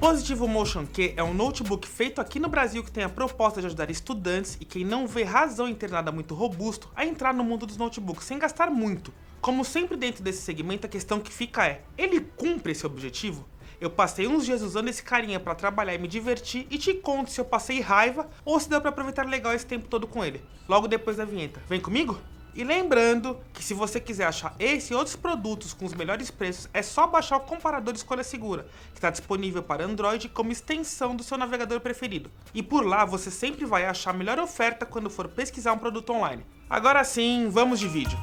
Positivo Motion Q é um notebook feito aqui no Brasil que tem a proposta de ajudar estudantes e quem não vê razão em ter nada muito robusto a entrar no mundo dos notebooks sem gastar muito. Como sempre dentro desse segmento, a questão que fica é, ele cumpre esse objetivo? Eu passei uns dias usando esse carinha pra trabalhar e me divertir e te conto se eu passei raiva ou se deu pra aproveitar legal esse tempo todo com ele, logo depois da vinheta. Vem comigo? E lembrando que se você quiser achar esse e outros produtos com os melhores preços, é só baixar o comparador Escolha Segura, que está disponível para Android como extensão do seu navegador preferido. E por lá você sempre vai achar a melhor oferta quando for pesquisar um produto online. Agora sim, vamos de vídeo.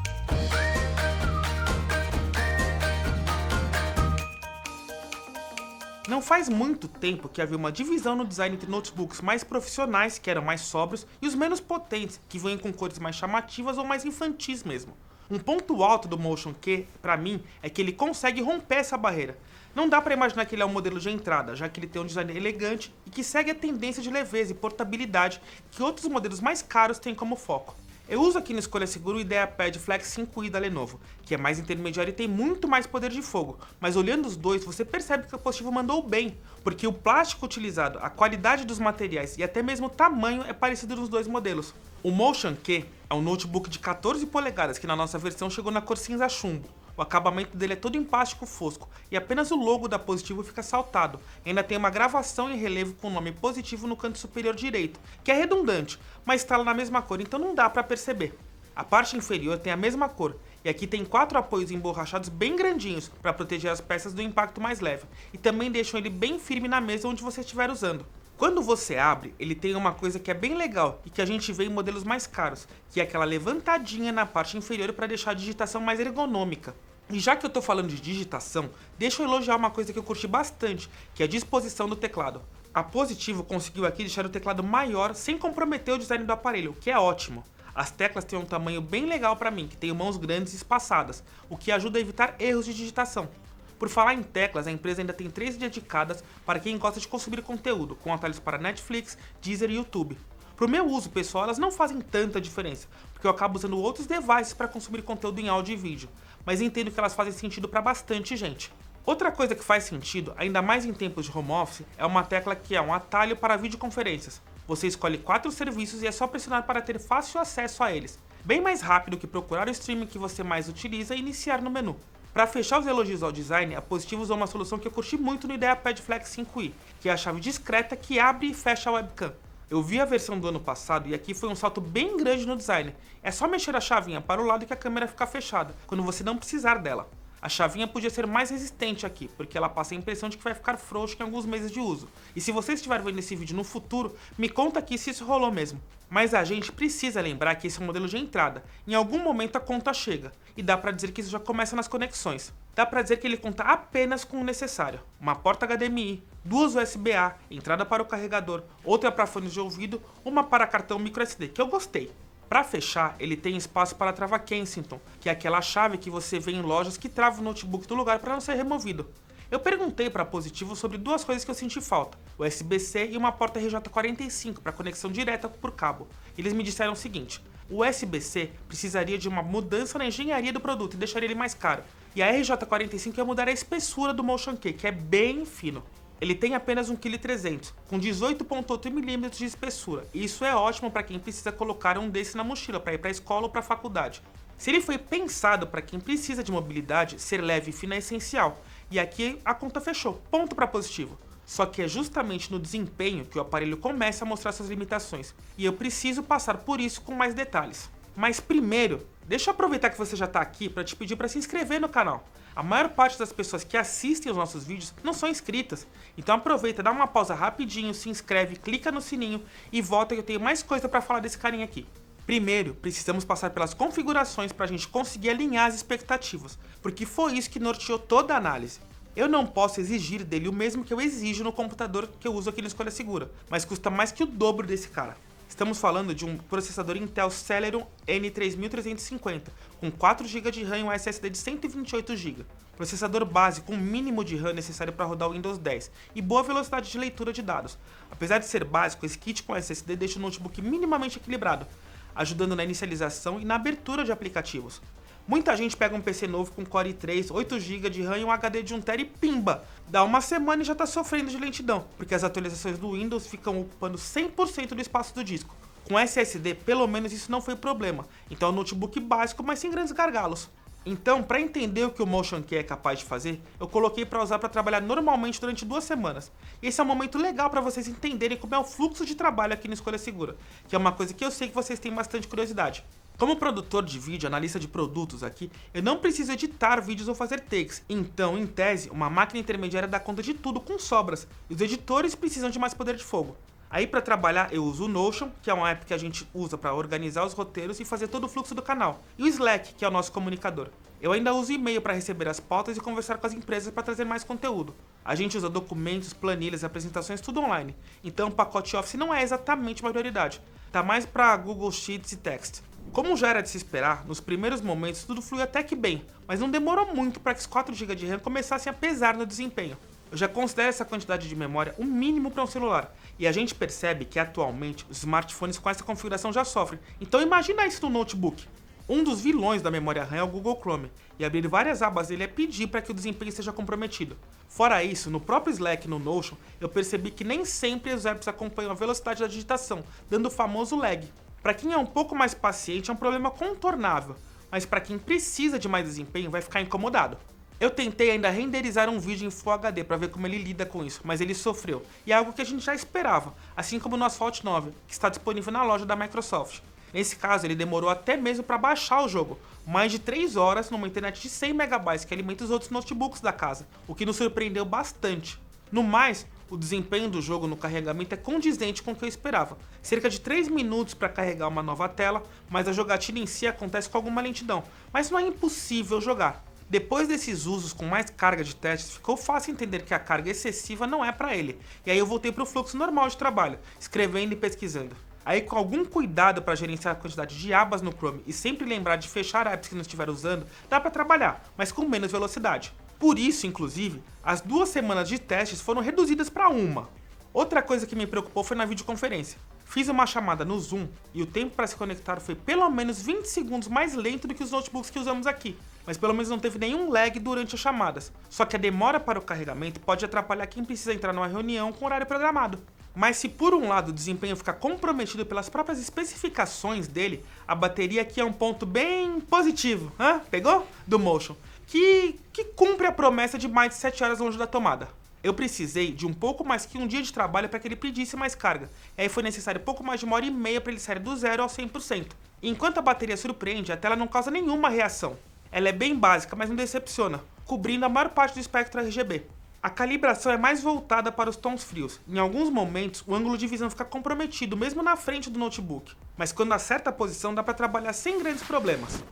Não faz muito tempo que havia uma divisão no design entre notebooks mais profissionais, que eram mais sóbrios, e os menos potentes, que vêm com cores mais chamativas ou mais infantis mesmo. Um ponto alto do Motion Q, pra mim, é que ele consegue romper essa barreira. Não dá pra imaginar que ele é um modelo de entrada, já que ele tem um design elegante e que segue a tendência de leveza e portabilidade que outros modelos mais caros têm como foco. Eu uso aqui no Escolha Segura o IdeaPad Flex 5i da Lenovo, que é mais intermediário e tem muito mais poder de fogo, mas olhando os dois você percebe que o Positivo mandou bem, porque o plástico utilizado, a qualidade dos materiais e até mesmo o tamanho é parecido nos dois modelos. O Motion Q é um notebook de 14 polegadas que na nossa versão chegou na cor cinza chumbo. O acabamento dele é todo em plástico fosco e apenas o logo da Positivo fica saltado. Ainda tem uma gravação em relevo com o nome Positivo no canto superior direito, que é redundante, mas está na mesma cor, então não dá para perceber. A parte inferior tem a mesma cor, e aqui tem 4 apoios emborrachados bem grandinhos para proteger as peças do impacto mais leve, e também deixam ele bem firme na mesa onde você estiver usando. Quando você abre, ele tem uma coisa que é bem legal e que a gente vê em modelos mais caros, que é aquela levantadinha na parte inferior para deixar a digitação mais ergonômica. E já que eu tô falando de digitação, deixa eu elogiar uma coisa que eu curti bastante, que é a disposição do teclado. A Positivo conseguiu aqui deixar o teclado maior sem comprometer o design do aparelho, o que é ótimo. As teclas têm um tamanho bem legal para mim, que tenho mãos grandes e espaçadas, o que ajuda a evitar erros de digitação. Por falar em teclas, a empresa ainda tem 3 dedicadas para quem gosta de consumir conteúdo, com atalhos para Netflix, Deezer e YouTube. Pro meu uso pessoal, elas não fazem tanta diferença, porque eu acabo usando outros devices para consumir conteúdo em áudio e vídeo, mas entendo que elas fazem sentido para bastante gente. Outra coisa que faz sentido, ainda mais em tempos de home office, é uma tecla que é um atalho para videoconferências. Você escolhe 4 serviços e é só pressionar para ter fácil acesso a eles. Bem mais rápido que procurar o streaming que você mais utiliza e iniciar no menu. Para fechar os elogios ao design, a Positivo usou uma solução que eu curti muito no IdeaPad Flex 5i, que é a chave discreta que abre e fecha a webcam. Eu vi a versão do ano passado e aqui foi um salto bem grande no design. É só mexer a chavinha para o lado que a câmera fica fechada, quando você não precisar dela. A chavinha podia ser mais resistente aqui, porque ela passa a impressão de que vai ficar frouxa em alguns meses de uso. E se você estiver vendo esse vídeo no futuro, me conta aqui se isso rolou mesmo. Mas a gente precisa lembrar que esse é um modelo de entrada. Em algum momento a conta chega, e dá pra dizer que isso já começa nas conexões. Dá pra dizer que ele conta apenas com o necessário. Uma porta HDMI, 2 USB-A, entrada para o carregador, outra para fones de ouvido, uma para cartão microSD, que eu gostei. Para fechar, ele tem espaço para a trava Kensington, que é aquela chave que você vê em lojas que trava o notebook do lugar para não ser removido. Eu perguntei para a Positivo sobre 2 coisas que eu senti falta, o USB-C e uma porta RJ45 para conexão direta por cabo. Eles me disseram o seguinte, o USB-C precisaria de uma mudança na engenharia do produto e deixaria ele mais caro, e a RJ45 ia mudar a espessura do Motion Q, que é bem fino. Ele tem apenas 1,3 kg, com 18,8 mm de espessura, e isso é ótimo para quem precisa colocar um desse na mochila para ir para a escola ou para a faculdade. Se ele foi pensado para quem precisa de mobilidade, ser leve e fino é essencial, e aqui a conta fechou, ponto para Positivo. Só que é justamente no desempenho que o aparelho começa a mostrar suas limitações, e eu preciso passar por isso com mais detalhes. Mas primeiro, deixa eu aproveitar que você já está aqui para te pedir para se inscrever no canal. A maior parte das pessoas que assistem os nossos vídeos não são inscritas, então aproveita, dá uma pausa rapidinho, se inscreve, clica no sininho e volta que eu tenho mais coisa para falar desse carinha aqui. Primeiro, precisamos passar pelas configurações para a gente conseguir alinhar as expectativas, porque foi isso que norteou toda a análise. Eu não posso exigir dele o mesmo que eu exijo no computador que eu uso aqui no Escolha Segura, mas custa mais que o dobro desse cara. Estamos falando de um processador Intel Celeron N3350, com 4 GB de RAM e um SSD de 128 GB. Processador base com o mínimo de RAM necessário para rodar o Windows 10 e boa velocidade de leitura de dados. Apesar de ser básico, esse kit com SSD deixa o notebook minimamente equilibrado, ajudando na inicialização e na abertura de aplicativos. Muita gente pega um PC novo com Core i3, 8 GB de RAM e um HD de 1 TB e pimba! Dá uma semana e já tá sofrendo de lentidão, porque as atualizações do Windows ficam ocupando 100% do espaço do disco. Com SSD, pelo menos isso não foi problema, então é um notebook básico, mas sem grandes gargalos. Então, para entender o que o Motion Key é capaz de fazer, eu coloquei para usar para trabalhar normalmente durante 2 semanas. E esse é um momento legal para vocês entenderem como é o fluxo de trabalho aqui no Escolha Segura, que é uma coisa que eu sei que vocês têm bastante curiosidade. Como produtor de vídeo, analista de produtos aqui, eu não preciso editar vídeos ou fazer takes, então, em tese, uma máquina intermediária dá conta de tudo com sobras, e os editores precisam de mais poder de fogo. Aí para trabalhar eu uso o Notion, que é uma app que a gente usa para organizar os roteiros e fazer todo o fluxo do canal, e o Slack, que é o nosso comunicador. Eu ainda uso e-mail para receber as pautas e conversar com as empresas para trazer mais conteúdo. A gente usa documentos, planilhas, apresentações, tudo online, então o pacote Office não é exatamente uma prioridade, tá mais para Google Sheets e Text. Como já era de se esperar, nos primeiros momentos tudo fluiu até que bem, mas não demorou muito para que os 4 GB de RAM começassem a pesar no desempenho. Eu já considero essa quantidade de memória o mínimo para um celular, e a gente percebe que atualmente os smartphones com essa configuração já sofrem, então imagina isso no notebook. Um dos vilões da memória RAM é o Google Chrome, e abrir várias abas dele é pedir para que o desempenho seja comprometido. Fora isso, no próprio Slack e no Notion, eu percebi que nem sempre os apps acompanham a velocidade da digitação, dando o famoso lag. Para quem é um pouco mais paciente é um problema contornável, mas para quem precisa de mais desempenho vai ficar incomodado. Eu tentei ainda renderizar um vídeo em Full HD para ver como ele lida com isso, mas ele sofreu, e é algo que a gente já esperava, assim como no Asphalt 9, que está disponível na loja da Microsoft. Nesse caso, ele demorou até mesmo para baixar o jogo, mais de 3 horas numa internet de 100 MB que alimenta os outros notebooks da casa, o que nos surpreendeu bastante. No mais, o desempenho do jogo no carregamento é condizente com o que eu esperava, cerca de 3 minutos para carregar uma nova tela, mas a jogatina em si acontece com alguma lentidão, mas não é impossível jogar. Depois desses usos com mais carga de testes, ficou fácil entender que a carga excessiva não é para ele, e aí eu voltei para o fluxo normal de trabalho, escrevendo e pesquisando. Aí com algum cuidado para gerenciar a quantidade de abas no Chrome e sempre lembrar de fechar apps que não estiver usando, dá para trabalhar, mas com menos velocidade. Por isso, inclusive, as 2 semanas de testes foram reduzidas para 1. Outra coisa que me preocupou foi na videoconferência. Fiz uma chamada no Zoom e o tempo para se conectar foi pelo menos 20 segundos mais lento do que os notebooks que usamos aqui, mas pelo menos não teve nenhum lag durante as chamadas. Só que a demora para o carregamento pode atrapalhar quem precisa entrar numa reunião com horário programado. Mas se por um lado o desempenho ficar comprometido pelas próprias especificações dele, a bateria aqui é um ponto bem positivo, pegou? Do Motion, que cumpre a promessa de mais de 7 horas longe da tomada. Eu precisei de um pouco mais que um dia de trabalho para que ele pedisse mais carga, e aí foi necessário pouco mais de 1h30 para ele sair do 0 ao 100%. Enquanto a bateria surpreende, a tela não causa nenhuma reação. Ela é bem básica, mas não decepciona, cobrindo a maior parte do espectro RGB. A calibração é mais voltada para os tons frios. Em alguns momentos, o ângulo de visão fica comprometido, mesmo na frente do notebook. Mas quando acerta a posição, dá para trabalhar sem grandes problemas.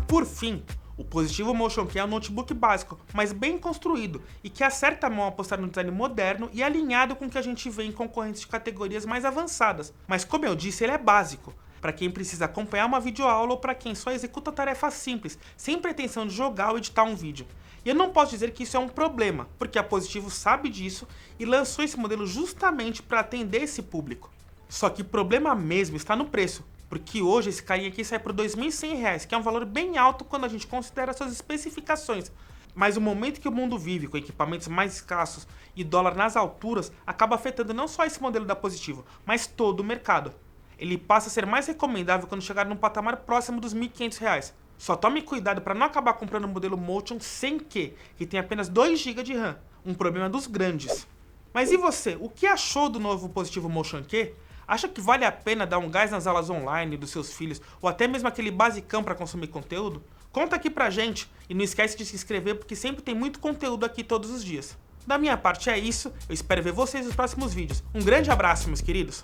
Por fim, o Positivo Motion Key é um notebook básico, mas bem construído, e que acerta a mão ao apostar no design moderno e alinhado com o que a gente vê em concorrentes de categorias mais avançadas. Mas como eu disse, ele é básico, para quem precisa acompanhar uma videoaula ou para quem só executa tarefas simples, sem pretensão de jogar ou editar um vídeo. E eu não posso dizer que isso é um problema, porque a Positivo sabe disso e lançou esse modelo justamente para atender esse público. Só que o problema mesmo está no preço, porque hoje esse carinha aqui sai por R$ 2.100, que é um valor bem alto quando a gente considera suas especificações. Mas o momento que o mundo vive com equipamentos mais escassos e dólar nas alturas acaba afetando não só esse modelo da Positivo, mas todo o mercado. Ele passa a ser mais recomendável quando chegar num patamar próximo dos R$ 1.500. Só tome cuidado para não acabar comprando um modelo Motion sem que tem apenas 2 GB de RAM, um problema dos grandes. Mas e você, o que achou do novo Positivo Motion Key? Acha que vale a pena dar um gás nas aulas online dos seus filhos ou até mesmo aquele basicão para consumir conteúdo? Conta aqui pra gente e não esquece de se inscrever porque sempre tem muito conteúdo aqui todos os dias. Da minha parte é isso, eu espero ver vocês nos próximos vídeos. Um grande abraço, meus queridos!